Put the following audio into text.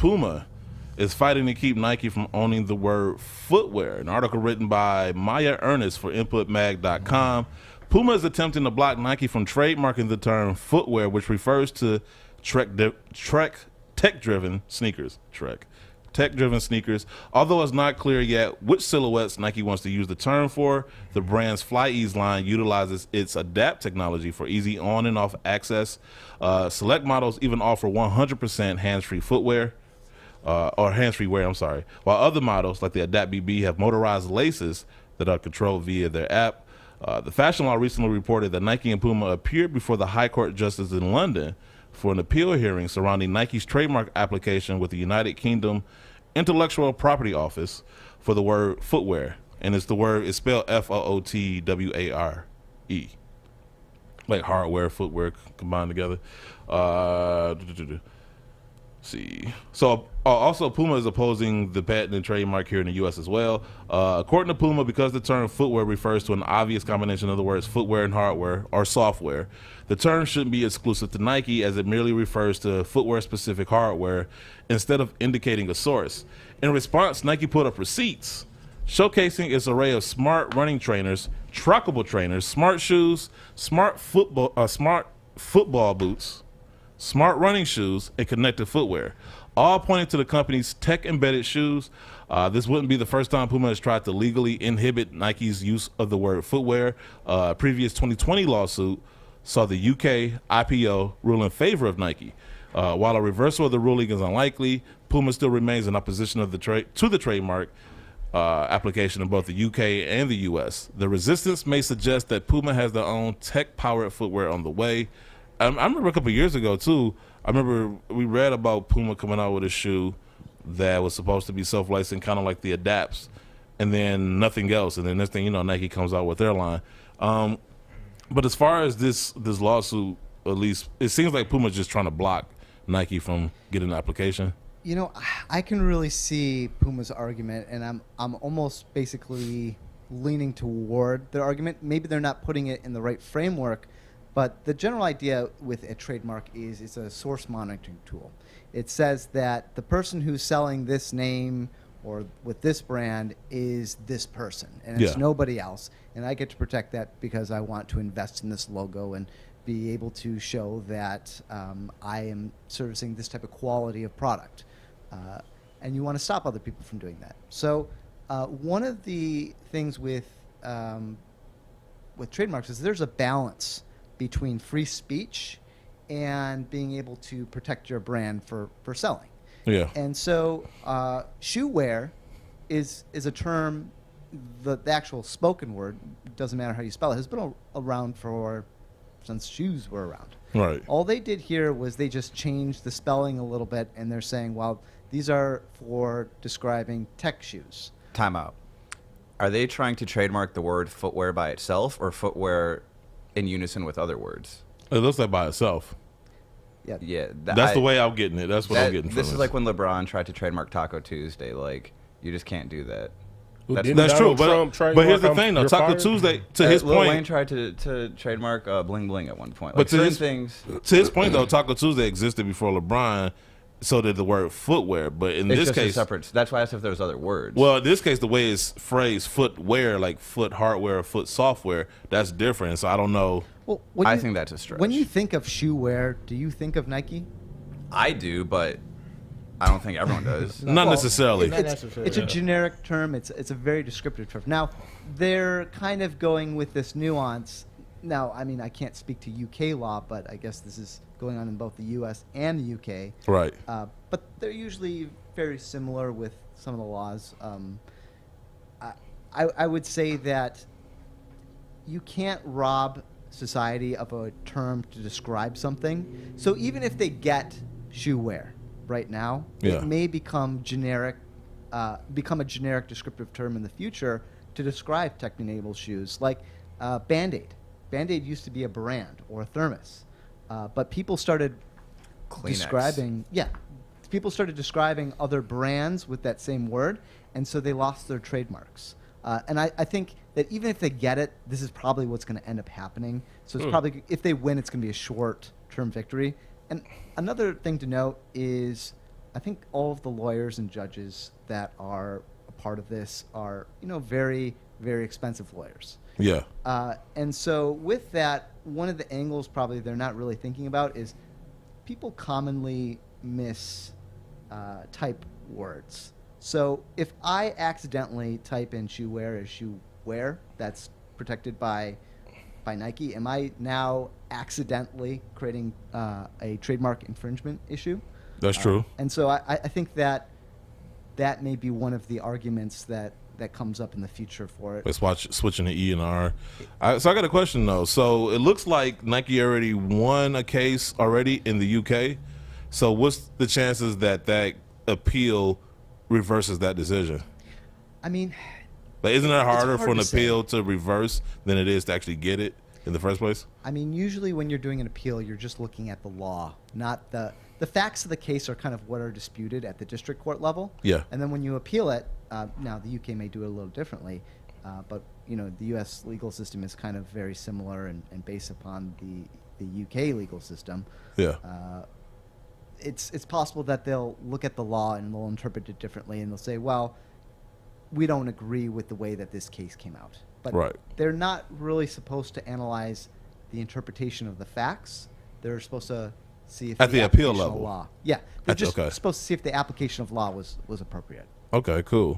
PUMA is fighting to keep Nike from owning the word footwear. An article written by Maya Ernest for InputMag.com. PUMA is attempting to block Nike from trademarking the term footwear, which refers to tech-driven sneakers. Tech-driven sneakers. Although it's not clear yet which silhouettes Nike wants to use the term for, the brand's Flyease line utilizes its Adapt technology for easy on and off access. Select models even offer 100% hands-free footwear. Or hands-free wear, while other models, like the Adapt BB, have motorized laces that are controlled via their app. The Fashion Law recently reported that Nike and PUMA appeared before the High Court Justice in London for an appeal hearing surrounding Nike's trademark application with the United Kingdom Intellectual Property Office for the word footwear. And it's spelled Footware, like hardware, footwear combined together. See. So also PUMA is opposing the patent and trademark here in the U.S. as well. According to PUMA, because the term footwear refers to an obvious combination of the words footwear and hardware or software, the term shouldn't be exclusive to Nike, as it merely refers to footwear-specific hardware instead of indicating a source. In response, Nike put up receipts showcasing its array of smart running trainers, trackable trainers, smart shoes, smart football boots, smart running shoes, and connected footwear, all pointing to the company's tech-embedded shoes. This wouldn't be the first time PUMA has tried to legally inhibit Nike's use of the word footwear. A previous 2020 lawsuit saw the UK IPO rule in favor of Nike. While a reversal of the ruling is unlikely, PUMA still remains in opposition to the trademark application in both the UK and the US. The resistance may suggest that PUMA has their own tech-powered footwear on the way. I remember a couple of years ago, too, we read about PUMA coming out with a shoe that was supposed to be self-lacing, kind of like the Adapts, and then nothing else. And then next thing you know, Nike comes out with their line. But as far as this lawsuit, at least, it seems like PUMA's just trying to block Nike from getting an application. You know, I can really see PUMA's argument, and I'm almost basically leaning toward their argument. Maybe they're not putting it in the right framework, but the general idea with a trademark is it's a source monitoring tool. It says that the person who's selling this name or with this brand is this person, and it's nobody else. And I get to protect that because I want to invest in this logo and be able to show that I am servicing this type of quality of product. And you want to stop other people from doing that. So one of the things with trademarks is there's a balance between free speech and being able to protect your brand for selling. Yeah. And so shoe wear is a term, the actual spoken word, doesn't matter how you spell it, has been around since shoes were around. Right. All they did here was they just changed the spelling a little bit, and they're saying, well, these are for describing tech shoes. Time out. Are they trying to trademark the word footwear by itself or footwear in unison with other words? It looks like by itself. Yeah. Yeah. That's the way I'm getting it. That's what I'm getting from this. This is like when LeBron tried to trademark Taco Tuesday. Like, you just can't do that. That's true. But here's the thing, though. Taco Tuesday, to his Lil point. Wayne tried to trademark Bling Bling at one point. But like to his point, though, Taco Tuesday existed before LeBron, so did the word footwear. But in this case, separate. That's why I asked if there was other words. Well, in this case, the way it's phrased, footwear, like foot hardware or foot software, that's different. So I don't know. Well, I think that's a stretch. When you think of shoe wear, do you think of Nike? I do, but I don't think everyone does. Not necessarily. It's a generic term. It's a very descriptive term. Now, they're kind of going with this nuance. Now, I mean, I can't speak to UK law, but I guess this is going on in both the US and the UK. Right. But they're usually very similar with some of the laws. I would say that you can't rob society of a term to describe something. So even if they get shoe wear right now, it may become a generic descriptive term in the future to describe tech-enabled shoes, like Band-Aid. Band-Aid used to be a brand or a thermos, but people started describing other brands with that same word, and so they lost their trademarks. And I think that even if they get it, this is probably what's going to end up happening. So it's probably, if they win, it's going to be a short-term victory. And another thing to note is I think all of the lawyers and judges that are a part of this are, very, very expensive lawyers. Yeah. And so with that, one of the angles probably they're not really thinking about is people commonly type words. So if I accidentally type in shoe wear as shoe wear, that's protected by Nike. Am I now accidentally creating a trademark infringement issue? That's true. And so I think that may be one of the arguments that comes up in the future for it. Let's watch switching to E and R. So I got a question though. So it looks like Nike already won a case already in the UK. So what's the chances that appeal reverses that decision? I mean, like, isn't it harder hard for an to say. appeal to reverse than it is to actually get it in the first place? I mean, usually when you're doing an appeal, you're just looking at the law, not the facts of the case are kind of what are disputed at the district court level. Yeah. And then when you appeal it, now the UK may do it a little differently, but the US legal system is kind of very similar and based upon the UK legal system. Yeah. It's possible that they'll look at the law and they'll interpret it differently, and they'll say, well, we don't agree with the way that this case came out. But Right. they're not really supposed to analyze the interpretation of the facts. They're supposed to see if At the appeal application of level. law. Yeah, they're That's just okay. supposed to see if the application of law was appropriate. Okay, cool.